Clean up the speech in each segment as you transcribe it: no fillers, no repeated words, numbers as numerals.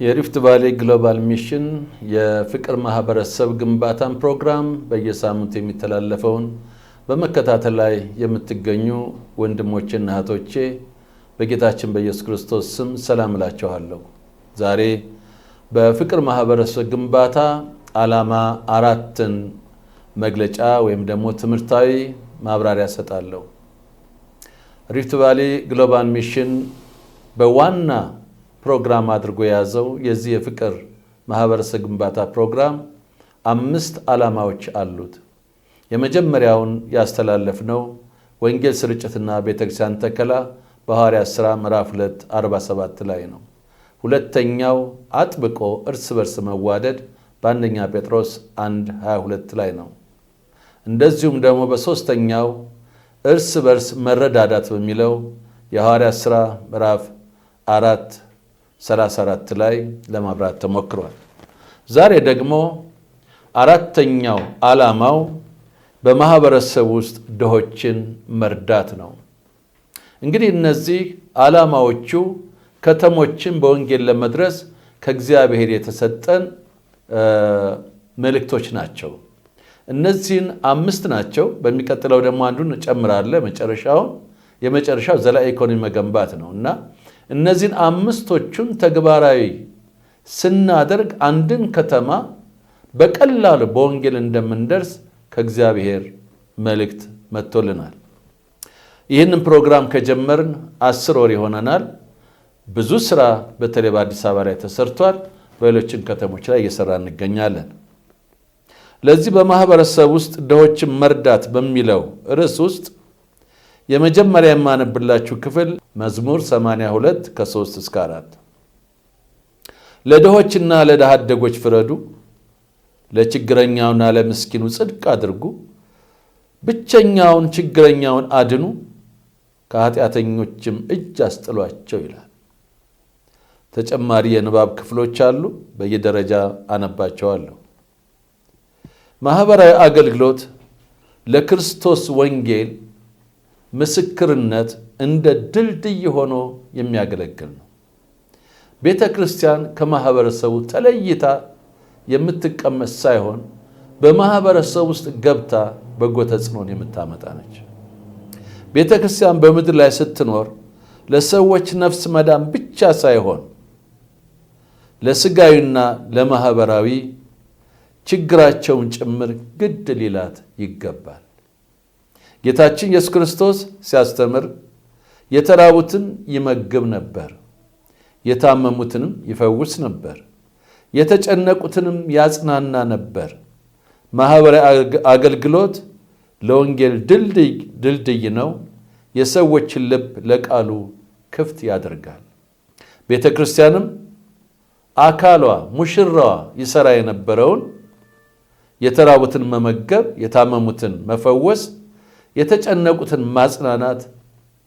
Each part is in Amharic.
የሪፍት ቫሊ ግሎባል ሚሽን የፍቅር ማህበረሰብ ግንባታን ፕሮግራም በየሳምንቱ የሚተላለፈውን በመከታተል ላይ የምትገኙ ወንድሞቼና እህቶቼ በጌታችን በኢየሱስ ክርስቶስ ስም ሰላም እላችኋለሁ። ዛሬ በፍቅር ማህበረሰብ ግንባታ ዓላማ 4ን መግለጫ ወይም ደግሞ ትምህርታዊ ማብራሪያ ሰጣለሁ። ሪፍት ቫሊ ግሎባል ሚሽን በዋና ፕሮግራም አድርጎ ያዘው የዚህ የፍቅር ማህበረሰብ ግንባታ ፕሮግራም 5 ዓላማዎች አሉት። የመጀመሪያውን ያስተላለፍነው ወንጌል ስርጭትና ቤተክርስቲያን ተከላ በሐዋርያት ሥራ ምዕራፍ 2:47 ላይ ነው። ሁለተኛው አጥብቆ እርስ በርስ መዋደድ በአንደኛ ጴጥሮስ 1:22 ላይ ነው። እንደዚሁም ደግሞ በሶስተኛው እርስ በርስ መረዳዳት በሚለው የሐዋርያት ሥራ ምዕራፍ 4:34 ላይ ለማብራት ተሞክሯል። ዛሬ ደግሞ አራተኛው ዓላማው በማህበረሰብ ውስጥ ድሆችን መርዳት ነው። እንግዲህ እነዚህ ዓላማዎቹ ከተሞችን በወንጌል ለመድረስ ከእግዚአብሔር የተሰጠን መልእክቶች ናቸው። እነዚህን 5 ናቸው። በሚቀጥለው ደግሞ አንዱን ጨምራለሁ። የመጨረሻው ዘላቂ ኢኮኖሚ መገንባት ነው እና እነዚህን 5ቶቹን ተግባራዊ ስናደርግ አንድን ከተማ በቀላሉ በወንጌል እንደምንደርስ ከእግዚአብሔር መልእክት መጥቶልናል። ይህንን ፕሮግራም ከጀመርን 10 ወር ይሆነናል። ብዙ ስራ በተለይ በአዲስ አበባ ላይ ተሰርቷል። በሌሎችም ከተሞች ላይ እየሰራ እንገኛለን። ለዚህ በማህበረሰብ ውስጥ ድሆችን መርዳት በሚለው ርዕስ ውስጥ የመጀመሪያ የማነብላችሁ ክፍል መዝሙር 82 ከ3 እስከ 4 ለድሆችና ለድሃ አደጎች ፍረዱ፣ ለችግረኛውና ለምስኪኑ ጽድቅ አድርጉ፣ ብቸኛውን ችግረኛውን አድኑ፣ ከኃጢአተኞችም እጅ አስጥሏቸው ይላል። ተጨማሪ የንባብ ክፍሎች አሉ። በየደረጃ አነባቸዋለሁ። ማህበራዊ አገልግሎት ለክርስቶስ ወንጌል ምስክርነት እንደ ድልድይ ሆኖ የሚያገለግል ነው። ቤተ ክርስቲያን ከማህበረሰቡ ተለይታ የምትቀመጥ ሳይሆን በማህበረሰቡ ውስጥ ገብታ በጎ ተጽዕኖን የምታመጣ ነች። ቤተ ክርስቲያን በምድር ላይ ስትኖር ለሰዎች ነፍስ መዳን ብቻ ሳይሆን ለስጋዊና ለማህበራዊ ችግራቸውን ጭምር ግድ ሊላት ይገባል። ጌታችን ኢየሱስ ክርስቶስ ሲያስተምር የተራቡትን ይመግብ ነበር፣ የታመሙትንም ይፈውስ ነበር፣ የተጨነቁትንም ያጽናና ነበር። ማህበራዊ አገልግሎት ለወንጌል ድልድይ ነው። የሰዎችን ልብ ለቃሉ ክፍት ያደርጋል። ቤተ ክርስቲያንም አካሏ ሙሽራዋ ይሰራ የነበረውን የተራቡትን መመገብ፣ የታመሙትን መፈወስ፣ የተጨነቁትን ማጽናናት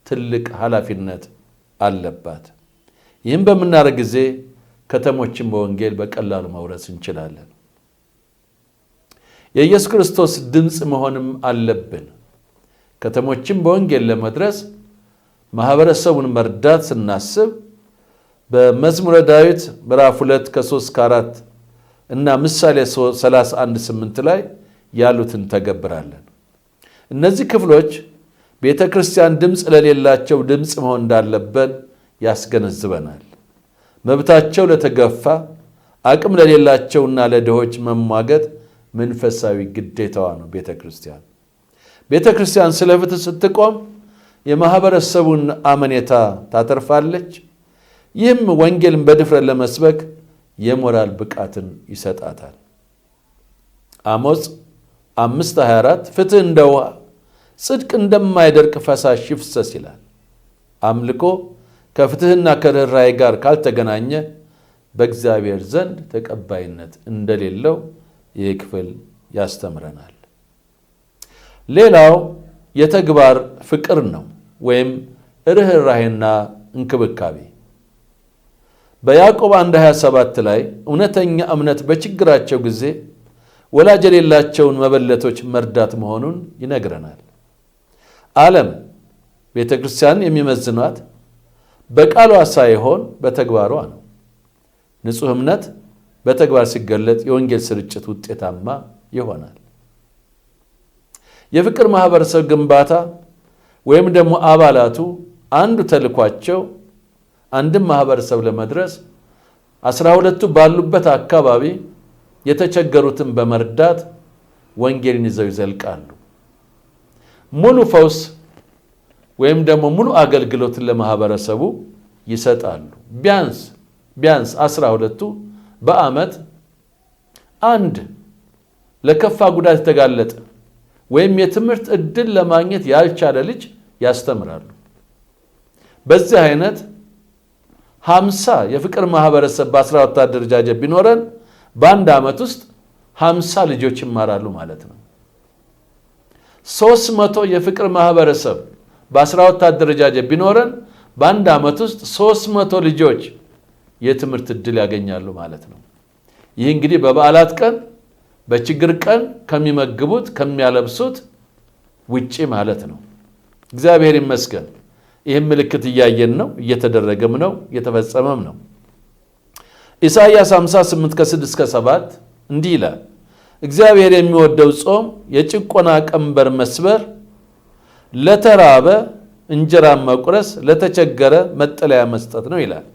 ትልቅ ኃላፊነት አለባት። ይህም በምናደርግ ጊዜ ከተሞችን በወንጌል በቀላሉ መውረስ እንችላለን። የኢየሱስ ክርስቶስ ድምፅ መሆንም አለብን። ከተሞችን በወንጌል ለመድረስ ማህበረሰቡን መርዳት ስናስብ በመዝሙረ ዳዊት ምዕራፍ 2 ከ3 እስከ 4 እና ምሳሌ 31:8 ላይ ያሉትን ተገብራለን። እነዚህ ክፍሎች ቤተ ክርስቲያን ድምፅ ለሌላቸው ድምፅ መሆን እንዳለበት ያስገነዝበናል። መብታቸው ለተገፋ አቅም ለሌላቸውና ለድሆች መሟገት መንፈሳዊ ግዴታዋ ነው። ቤተ ክርስቲያን ስለ ፍትህ ስትቆም የማህበረሰቡን አመኔታ ታተርፋለች። ይህም ወንጌልን በድፍረት ለመስበክ የሞራል ብቃትን ይሰጣታል። አሞጽ 5:24 ፍትህ እንደ ውሃ ጽድቅ እንደማይደርቅ ፈሳሽ ይፍሰስ ይላል። አምልኮ ከፍትህና ከርኅራኄ ጋር ካልተገናኘ በእግዚአብሔር ዘንድ ተቀባይነት እንደሌለው ይህ ክፍል ያስተምረናል። ሌላው የተግባር ፍቅር ነው ወይም ርኅራኄና እንክብካቤ። በያዕቆብ 1:27 ላይ እውነተኛ እምነት በችግራቸው ጊዜ ወላጅ የሌላቸውን መበለቶች መርዳት መሆኑን ይነግረናል። ዓለም ቤተ ክርስቲያን የሚመዝኗት በቃሏ ሳይሆን በተግባሯ ነው። ንጹህ እምነት በተግባር ሲገለጥ የወንጌል ስርጭት ውጤታማ ይሆናል። የፍቅር ማህበረሰብ ግንባታ ወይም ደግሞ አባላቱ አንዱ ተልኳቸው አንድም ማህበረሰብ ለመድረስ 12ቱ ባሉበት አካባቢ የተቸገሩትን በመርዳት ወንጌልን ይዘው ይዘልቃሉ። ሙሉ ፈውስ ወይም ደግሞ ሙሉ አገልግሎትን ለማህበረሰቡ ይሰጣሉ። ቢያንስ 12ቱ በአመት አንድ ለከፋ ጉዳት የተጋለጠ ወይም የትምህርት ዕድል ለማግኘት ያልቻለ ልጅ ያስተምራሉ። በዚህ አይነት 50 የፍቅር ማህበረሰብ በ12 አደረጃጀት ቢኖረን በአንድ ዓመት ውስጥ 50 ልጆች ይማራሉ ማለት ነው። 300 የፍቅር ማህበረሰብ በ12 አደረጃጀት ቢኖረን በአንድ ዓመት ውስጥ 300 ልጆች የትምህርት ዕድል ያገኛሉ ማለት ነው። ይህ እንግዲህ በበዓላት ቀን በችግር ቀን ከሚመግቡት ከሚያለብሱት ውጪ ማለት ነው። እግዚአብሔር ይመስገን። ይህም ምልክት እያየን ነው፣ እየተደረገም ነው፣ እየተፈጸመም ነው። ኢሳይያስ 58 ከ6-7 እንዲህ ይላል፣ እግዚአብሔር የሚወደው ጾም የጭቆና ቀንበር መስበር፣ ለተራበ እንጀራ መቁረስ፣ ለተቸገረ መጠለያ መስጠት ነው ይላል።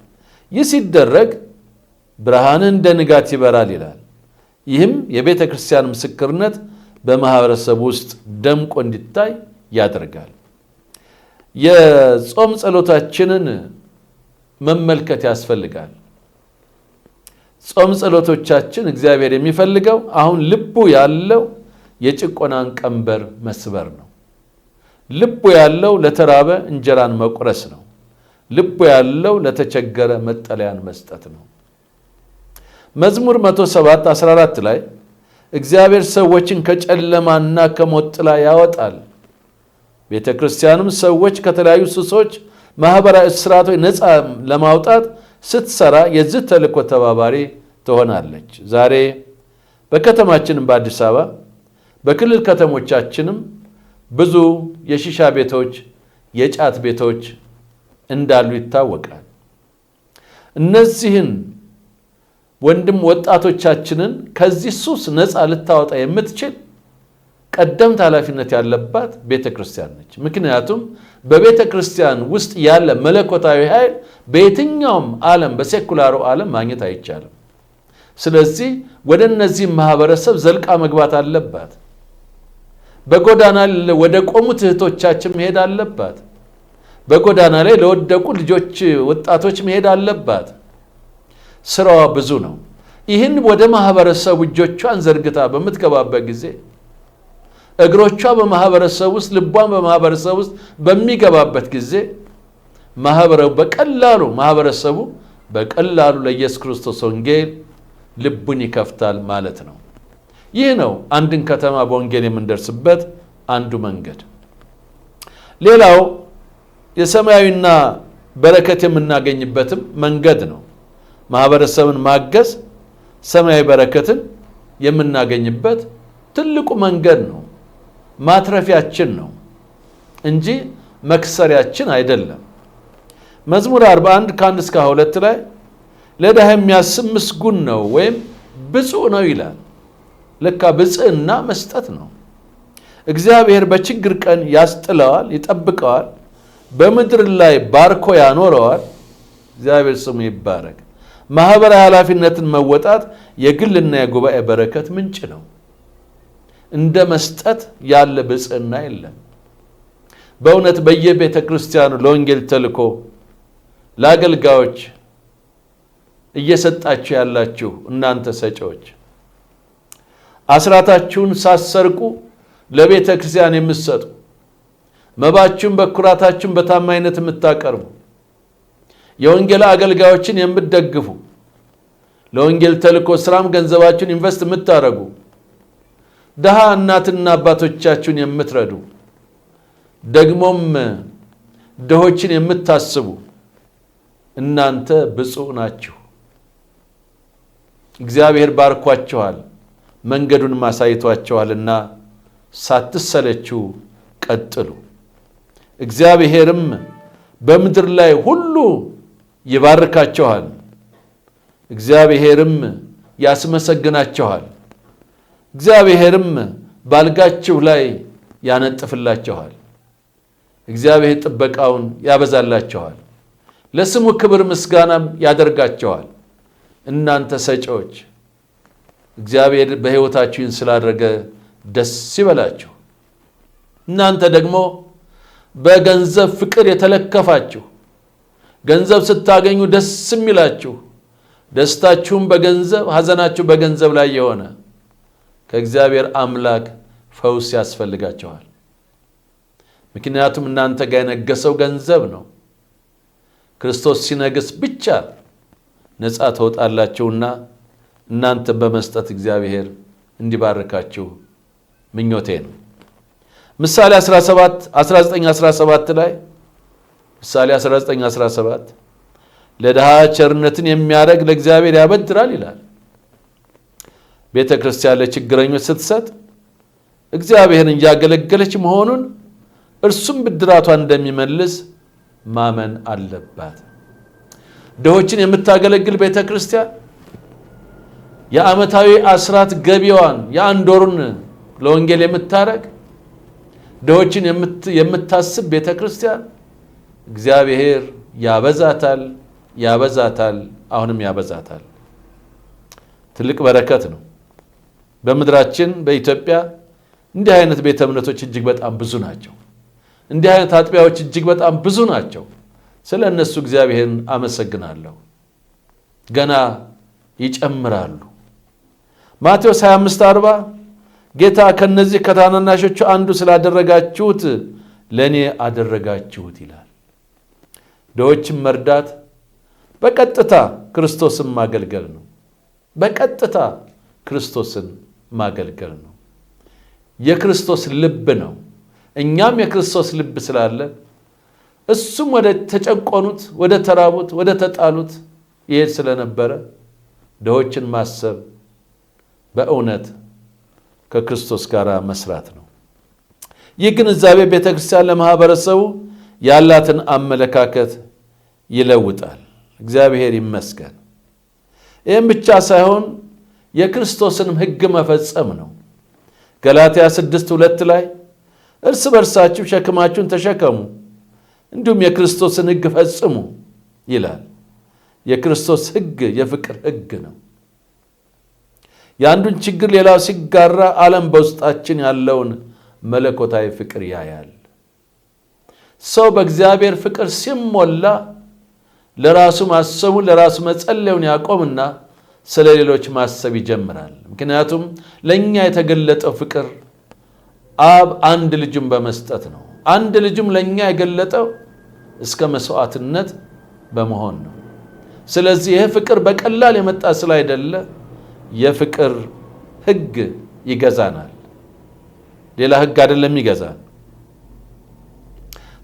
ይህ ሲደረግ ብርሃን እንደ ንጋት ይበራል ይላል። ይህም የቤተ ክርስቲያን ምስክርነት በማህበረሰብ ውስጥ ደምቆ እንዲታይ ያደርጋል። የጾም ጸሎታችንን መመልከት ያስፈልጋል። ጾም ጸሎቶቻችን እግዚአብሔር የሚፈልገው አሁን ልቡ ያለው የጭቆናን ቀንበር መስበር ነው። ልቡ ያለው ለተራበ እንጀራን መቁረስ ነው። ልቡ ያለው ለተቸገረ መጠለያን መስጠት ነው። መዝሙር 107:14 ላይ እግዚአብሔር ሰዎችን ከጨለማና ከሞት ጥላ ያወጣል፣ ቤተ ክርስቲያንም ሰዎች ከተለያዩ ሱሶች፣ ማህበራዊ እስራቶች ነፃ ለማውጣት ስትሰራ የዚህ ተልእኮ ተባባሪ ትሆናለች። ዛሬ በከተማችንም በአዲስ አበባ በክልል ከተሞቻችንም ብዙ የሺሻ ቤቶች፣ የጫት ቤቶች እንዳሉ ይታወቃል። እነዚህን ወንድም ወጣቶቻችንን ከዚህ ሱስ ነፃ ልታወጣ የምትችል ቀደምት ኃላፊነት ያለባት ቤተ ክርስቲያን ነች። ምክንያቱም በቤተ ክርስቲያን ውስጥ ያለ መለኮታዊ ኃይል በየትኛውም ዓለም በሴኩላሩ ዓለም ማግኘት አይቻልም። ስለዚህ ወደ እነዚህ ማህበረሰብ ዘልቃ መግባት አለባት። በጎዳና ወደ ቆሙት እህቶቻችን መሄድ አለባት። በጎዳና ላይ ለወደቁ ልጆች ወጣቶች መሄድ አለባት። ስራዋ ብዙ ነው። ይህን ወደ ማህበረሰቡ እጆቿን ዘርግታ በምትገባበት ጊዜ እግሮቿ በማህበረሰብ ውስጥ ልቧን በማህበረሰብ ውስጥ በሚገባበት ጊዜ ማህበረሰቡ በቀላሉ ለኢየሱስ ክርስቶስ ወንጌል ልቡን ይከፍታል ማለት ነው። ይህ ነው አንድን ከተማ በወንጌል የምንደርስበት አንዱ መንገድ። ሌላው የሰማያዊና በረከት የምናገኝበትም መንገድ ነው። ማህበረሰብን ማገዝ ሰማያዊ በረከትን የምናገኝበት ትልቁ መንገድ ነው። ማትረፊያችን ነው እንጂ መክሰሪያችን አይደለም። መዝሙር 41:1-2 ላይ ለድሃ የሚያስብ ምስጉን ነው ወይም ብፁዕ ነው ይላል። ለካ ብፅዕና መስጠት ነው። እግዚአብሔር በችግር ቀን ያስጥለዋል፣ ይጠብቀዋል፣ በምድር ላይ ባርኮ ያኖረዋል። እግዚአብሔር ስሙ ይባረክ። ማህበራዊ ኃላፊነትን መወጣት የግልና የጉባኤ በረከት ምንጭ ነው። እንደ መስጠት ያለ ብፅዕና የለም። በእውነት በየቤተ ክርስቲያኑ ለወንጌል ተልእኮ ለአገልጋዮች እየሰጣችሁ ያላችሁ እናንተ ሰጪዎች አስራታችሁን ሳትሰርቁ ለቤተ ክርስቲያን የምትሰጡ፣ መባችሁን በኩራታችሁን በታማኝነት የምታቀርቡ፣ የወንጌል አገልጋዮችን የምትደግፉ፣ ለወንጌል ተልእኮ ስራም ገንዘባችሁን ኢንቨስት የምታረጉ፣ ደሃ እናትና አባቶቻችሁን የምትረዱ፣ ደግሞም ድሆችን የምታስቡ እናንተ ብፁዕ ናችሁ። እግዚአብሔር ባርኳችኋል፣ መንገዱን ማሳይቷችኋልና ሳትሰለቹ ቀጥሉ። እግዚአብሔርም በምድር ላይ ሁሉ ይባርካችኋል። እግዚአብሔርም ያስመሰግናችኋል። እግዚአብሔርም ባልጋችሁ ላይ ያነጥፍላችኋል። እግዚአብሔር ጥበቃውን ያበዛላችኋል። ለስሙ ክብር ምስጋናም ያደርጋችኋል። እናንተ ሰጪዎች እግዚአብሔር በሕይወታችሁ ስላደረገ ደስ ይበላችሁ። እናንተ ደግሞ በገንዘብ ፍቅር የተለከፋችሁ፣ ገንዘብ ስታገኙ ደስ የሚላችሁ፣ ደስታችሁም በገንዘብ ሐዘናችሁ በገንዘብ ላይ የሆነ ከእግዚአብሔር አምላክ ፈውስ ያስፈልጋችኋል። ምክንያቱም እናንተ ጋር የነገሰው ገንዘብ ነው። ክርስቶስ ሲነግስ ብቻ ነፃ ተወጣላችሁና እናንተ በመስጠት እግዚአብሔር እንዲባርካችሁ ምኞቴ ነው። ምሳሌ 19:17 ላይ ምሳሌ 19:17 ለድሃ ቸርነትን የሚያደርግ ለእግዚአብሔር ያበድራል ይላል። ቤተ ክርስቲያን ለችግረኞች ስትሰጥ እግዚአብሔርን እያገለገለች መሆኑን እርሱም ብድራቷን እንደሚመልስ ማመን አለባት። ድሆችን የምታገለግል ቤተ ክርስቲያን የዓመታዊ አስራት ገቢዋን የአንድ ወሩን ለወንጌል የምታረግ ድሆችን የምታስብ ቤተ ክርስቲያን እግዚአብሔር ያበዛታል፣ ያበዛታል፣ አሁንም ያበዛታል። ትልቅ በረከት ነው። በምድራችን በኢትዮጵያ እንዲህ አይነት ቤተ እምነቶች እጅግ በጣም ብዙ ናቸው። እንዲህ አይነት አጥቢያዎች እጅግ በጣም ብዙ ናቸው። ስለ እነሱ እግዚአብሔርን አመሰግናለሁ። ገና ይጨምራሉ። ማቴዎስ 25:40 ጌታ ከነዚህ ከታናናሾቹ አንዱ ስላደረጋችሁት ለኔ አደረጋችሁት ይላል። ድሆችን መርዳት በቀጥታ ክርስቶስን ማገልገል ነው። በቀጥታ ክርስቶስን ማገልገል ነው። የክርስቶስ ልብ ነው። እኛም የክርስቶስ ልብ ስላለ እሱም ወደ ተጨቆኑት፣ ወደ ተራቡት፣ ወደ ተጣሉት ይሄድ ስለነበረ ድሆችን ማሰብ በእውነት ከክርስቶስ ጋር መስራት ነው። ይህ ግንዛቤ ቤተክርስቲያን ለማህበረሰቡ ያላትን አመለካከት ይለውጣል። እግዚአብሔር ይመስገን። ይህም ብቻ ሳይሆን የክርስቶስንም ሕግ መፈጸም ነው። ገላትያ 6:2 ላይ እርስ በርሳችሁ ሸክማችሁን ተሸከሙ እንዲሁም የክርስቶስን ሕግ ፈጽሙ ይላል። የክርስቶስ ሕግ የፍቅር ሕግ ነው። የአንዱን ችግር ሌላው ሲጋራ ዓለም በውስጣችን ያለውን መለኮታዊ ፍቅር ያያል። ሰው በእግዚአብሔር ፍቅር ሲሞላ ለራሱ ማሰቡን ለራሱ መጸለዩን ያቆምና ስለ ሌሎች ማሰብ ይጀምራል። ምክንያቱም ለኛ የተገለጠው ፍቅር አብ አንድ ልጁን በመስጠት ነው። አንድ ልጁም ለኛ የገለጠው እስከ መስዋዕትነት በመሆን ነው። ስለዚህ ይህ ፍቅር በቀላል የመጣ ስላይደለ የፍቅር ሕግ ይገዛናል። ሌላ ሕግ አይደለም ይገዛል።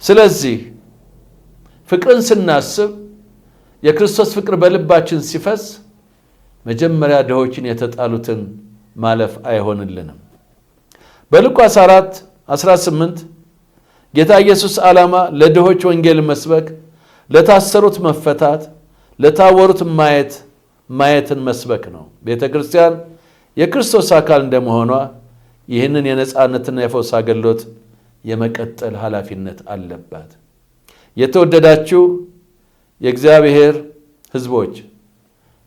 ስለዚህ ፍቅርን ስናስብ የክርስቶስ ፍቅር በልባችን ሲፈስ መጀመሪያ ድሆችን የተጣሉትን ማለፍ አይሆንልንም። በሉቃስ 4:18 ጌታ ኢየሱስ ዓላማ ለድሆች ወንጌል መስበክ፣ ለታሰሩት መፈታት፣ ለታወሩት ማየትን መስበክ ነው። ቤተ ክርስቲያን የክርስቶስ አካል እንደመሆኗ ይህንን የነጻነትና የፈውስ አገልግሎት የመቀጠል ኃላፊነት አለባት። የተወደዳችሁ የእግዚአብሔር ሕዝቦች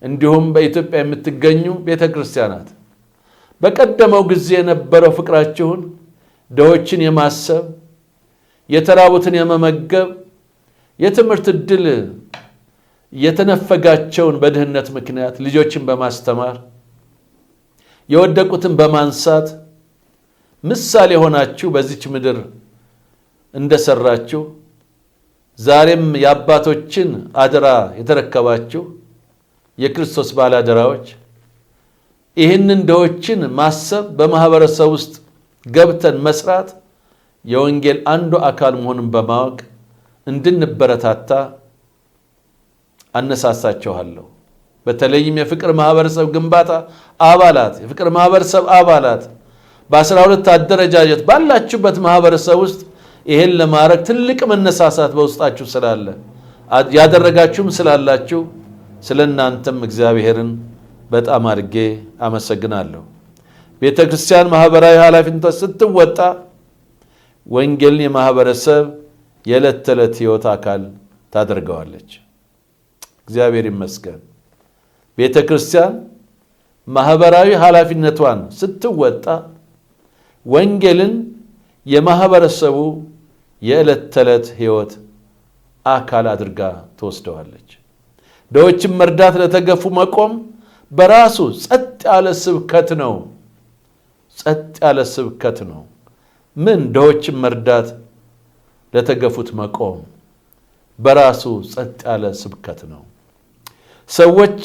እንዲሁም በኢትዮጵያ የምትገኙ ቤተ ክርስቲያናት በቀደመው ጊዜ የነበረው ፍቅራችሁን ድሆችን የማሰብ፣ የተራቡትን የመመገብ፣ የትምህርት ዕድል የተነፈጋቸውን በድህነት ምክንያት ልጆችን በማስተማር የወደቁትን በማንሳት ምሳሌ ሆናችሁ በዚች ምድር እንደሰራችሁ ዛሬም የአባቶችን አደራ የተረከባችሁ የክርስቶስ ባላደራዎች ይህንን ድሆችን ማሰብ በማህበረሰብ ውስጥ ገብተን መስራት የወንጌል አንዱ አካል መሆኑን በማወቅ እንድንበረታታ አነሳሳችኋለሁ። በተለይም የፍቅር ማህበረሰብ ግንባታ አባላት፣ የፍቅር ማህበረሰብ አባላት በ12 አደረጃጀት ባላችሁበት ማህበረሰብ ውስጥ ይሄን ለማድረግ ትልቅ መነሳሳት በውስጣችሁ ስላለ ያደረጋችሁም ስላላችሁ ስለናንተም እግዚአብሔርን በጣም አድርጌ አመሰግናለሁ። ቤተክርስቲያን ማህበራዊ ኃላፊነቷን ስትወጣ ወንጌልን የማህበረሰብ የዕለት ተዕለት ሕይወት አካል ታደርገዋለች። እግዚአብሔር ይመስገን። ቤተክርስቲያን ማህበራዊ ኃላፊነቷን ስትወጣ ወንጌልን የማህበረሰቡ የዕለት ተዕለት ሕይወት አካል አድርጋ ትወስደዋለች። ድሆችን መርዳት፣ ለተገፉ መቆም በራሱ ጸጥ ያለ ስብከት ነው። ጸጥ ያለ ስብከት ነው። ምን ድሆችን መርዳት፣ ለተገፉት መቆም በራሱ ጸጥ ያለ ስብከት ነው። ሰዎች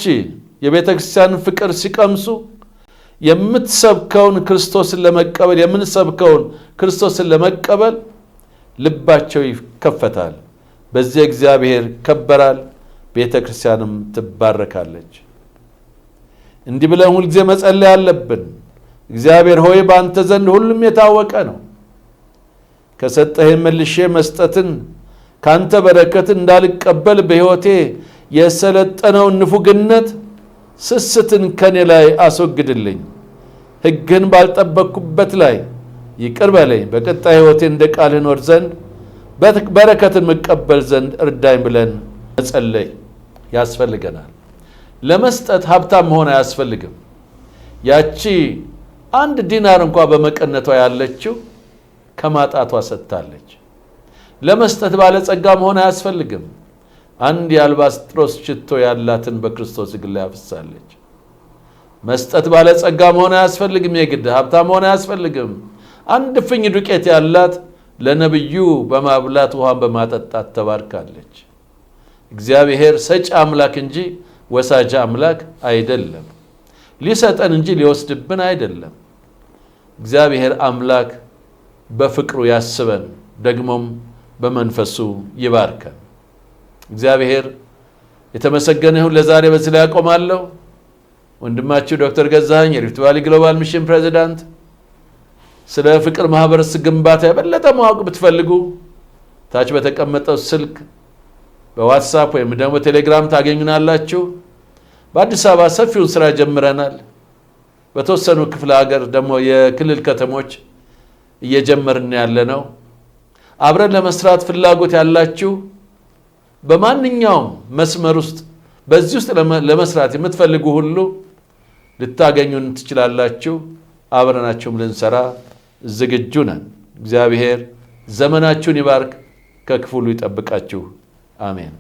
የቤተክርስቲያን ፍቅር ሲቀምሱ የምትሰብከውን ክርስቶስን ለመቀበል የምንሰብከውን ክርስቶስን ለመቀበል ልባቸው ይከፈታል። በዚህ እግዚአብሔር ይከበራል፣ ቤተክርስቲያንም ትባረካለች። እንዲህ ብለን ሁልጊዜ መጸለይ አለብን። እግዚአብሔር ሆይ በአንተ ዘንድ ሁሉም የታወቀ ነው። ከሰጠህ መልሼ መስጠትን ካንተ በረከት እንዳልቀበል በሕይወቴ የሰለጠነውን ንፉግነት ስስትን ከኔ ላይ አስወግድልኝ። ሕግህን ባልጠበቅኩበት ላይ ይቅር በለኝ። በቀጣይ ሕይወቴ እንደ ቃልህ እኖር ዘንድ በረከትን መቀበል ዘንድ እርዳኝ ብለን መጸለይ ያስፈልገናል። ለመስጠት ሀብታም መሆን አያስፈልግም። ያቺ 1 ዲናር እንኳን በመቀነቷ ያለችው ከማጣቷ ሰጥታለች። ለመስጠት ባለጸጋ መሆን አያስፈልግም። 1 የአልባስጥሮስ ሽቶ ያላትን በክርስቶስ እግር ላይ አፍሳለች። መስጠት ባለጸጋ መሆን አያስፈልግም። የግድ ሀብታም መሆን አያስፈልግም። 1 ፍኝ ዱቄት ያላት ለነብዩ በማብላት ውሃን በማጠጣት ተባርካለች። እግዚአብሔር ሰጪ አምላክ እንጂ ወሳጅ አምላክ አይደለም። ሊሰጠን እንጂ ሊወስድብን አይደለም። እግዚአብሔር አምላክ በፍቅሩ ያስበን፣ ደግሞም በመንፈሱ ይባርከን። እግዚአብሔር የተመሰገነ ይሁን። ለዛሬ በዚህ ላይ አቆማለሁ። ወንድማችሁ ዶክተር ገዛኸኝ የሪፍት ቫሊ ግሎባል ሚሽን ፕሬዚዳንት። ስለ ፍቅር ማህበረሰብ ግንባታ የበለጠ ማወቅ ብትፈልጉ ታች በተቀመጠው ስልክ በዋትስአፕ ወይም ደግሞ ቴሌግራም ታገኙናላችሁ። በአዲስ አበባ ሰፊውን ስራ ጀምረናል። በተወሰኑ ክፍለ ሀገር ደግሞ የክልል ከተሞች እየጀመርን ያለነው። አብረን ለመስራት ፍላጎት ያላችሁ በማንኛውም መስመር ውስጥ በዚህ ውስጥ ለመስራት የምትፈልጉ ሁሉ ልታገኙን ትችላላችሁ። አብረናችሁም ልንሰራ ዝግጁ ነን። እግዚአብሔር ዘመናችሁን ይባርክ፣ ከክፉ ሁሉ ይጠብቃችሁ። አሜን።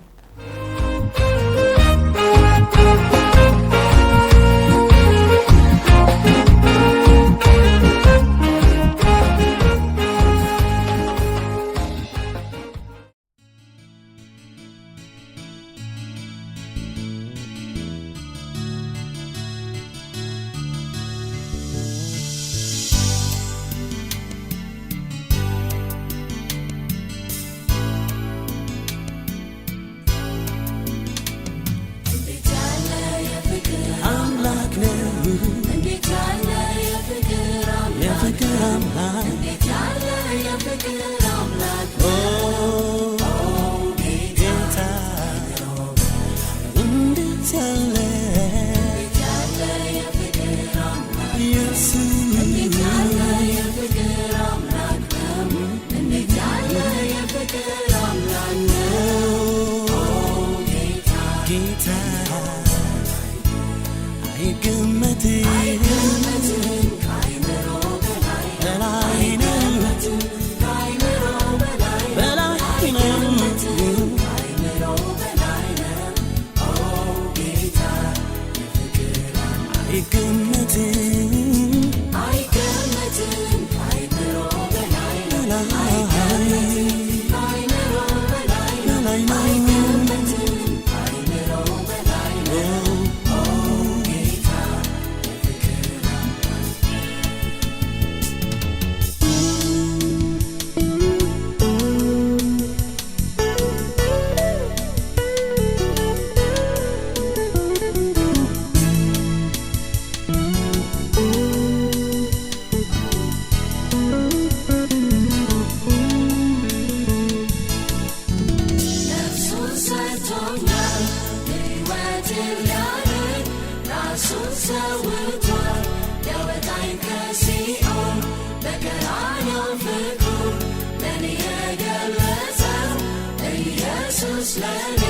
ኢየሱስ ለኔ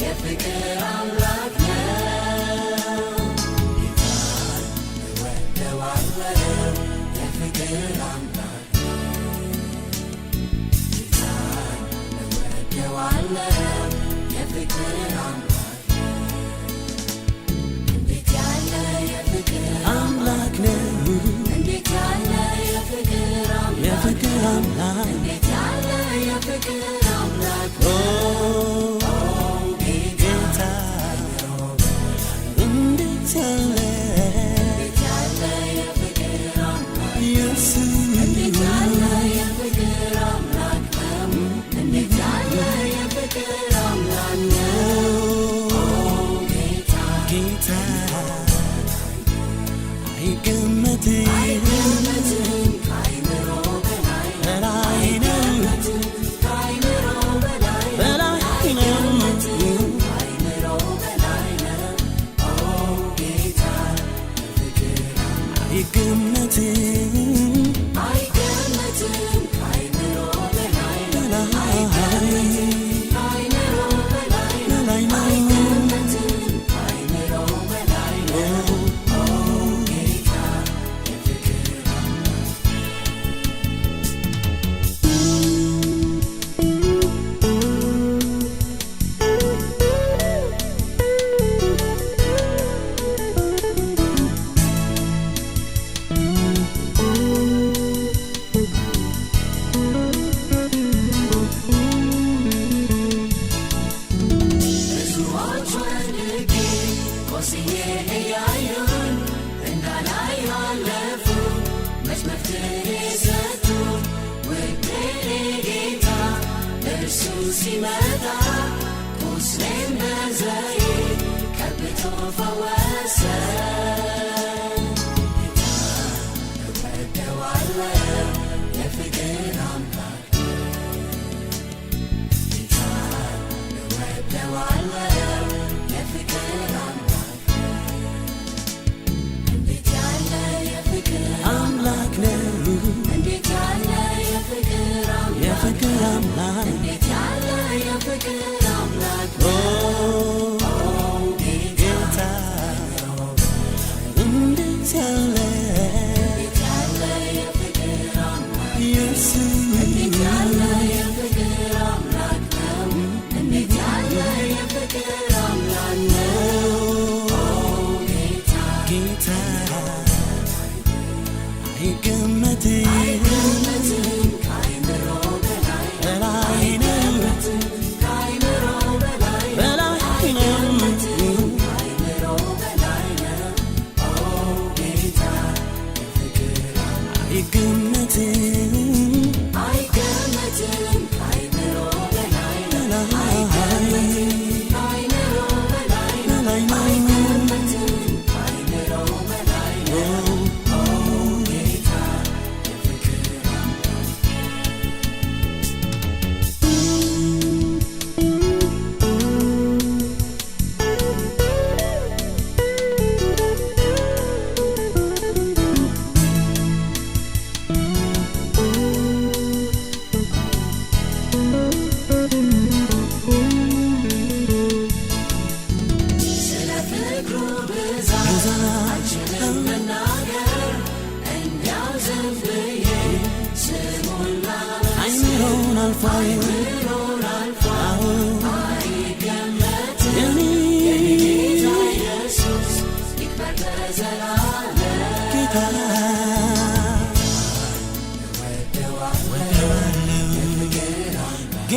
የፍቅር አምላክ ነው። ጌታን እወደዋለሁ የፍቅር አምላክ ነው። ጌታን እወደዋለሁ የፍቅር አምላክ ነው። እንዴት ያለ የፍቅር አምላክ ነው። እንዴት ያለ የፍቅር አምላክ እንዴት ያለ የፍቅር አምላክ ጌታ እንዴት ያለ የፍቅር አምላክ ኢየሱስ እንዴት ያለ የፍቅር አምላክ ነው። እንዴት ያለ የፍቅር አምላክ ነው። ጌታ አይገመትም ከአይምሮ በላይ ነው። ከአይምሮ በላይ ነው። ጌታ አይገመትም ከአይምሮ በላይ ሲመጣ ቁስሌን በዘይት ቀብቶ ፈወሰኝ። እወደዋለሁ የፍቅር አምላክ እወደዋለሁ የፍቅር አምላክ እንዴት ያለ የፍቅር አምላክ ነው። እንዴት ያለ የፍቅር አምላክ እንዴት ያለ የፍቅር አምላክ ጌታ እንዴት ያለ የፍቅር አምላክ ኢየሱስ እንዴት ያለ የፍቅር አምላክ ነው። እንዴት ያለ የፍቅር አምላክ ነው። ጌታ አይገመትም ከአይምሮ በላይ ነው። ከአይምሮ በላይ ነው። ጌታ አይገመትም ከአይምሮ በላይ ስለ ፍቅሩ ብዛት አልችልም መናገር። እንዲያው ዝም ብዬ ስሙን ላመስግን። አይምሮን አልፏል አይገመትም የኔ ጌታ ኢየሱስ ይክበር ለዘላለም። ጌታ እወደዋለሁ የፍቅር አምላክ